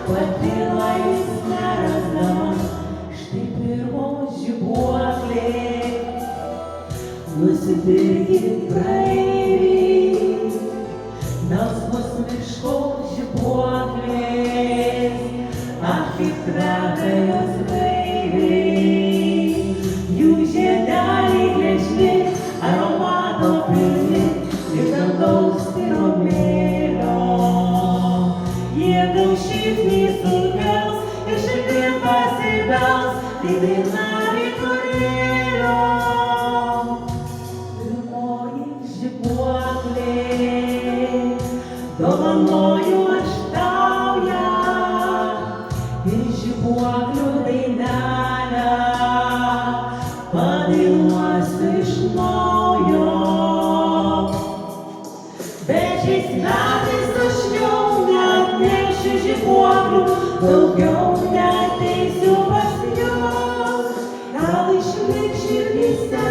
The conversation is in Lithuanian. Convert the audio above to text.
Padėlais nerasdama, štai pirmos žibuoklės. Nusipirkit praeiviai, melsvos miško žibuoklės. Ach, kaip kvepia jos gaiviai, jų žiedeliai gležni, aromato pilni, ir dangaus tyromėlio. Jie daužytnį sukels ir šiandien pasibels, tai daina vyturėlio. Pirmoji žibuoklė, dovanoju aš tau ją, ir žibuoklių dainelę padainuosiu iš naujo. Bet šiais metais aš jau neatnešiu žibuoklių, daugiau neateisiu pas jus. Gal išliks širdyse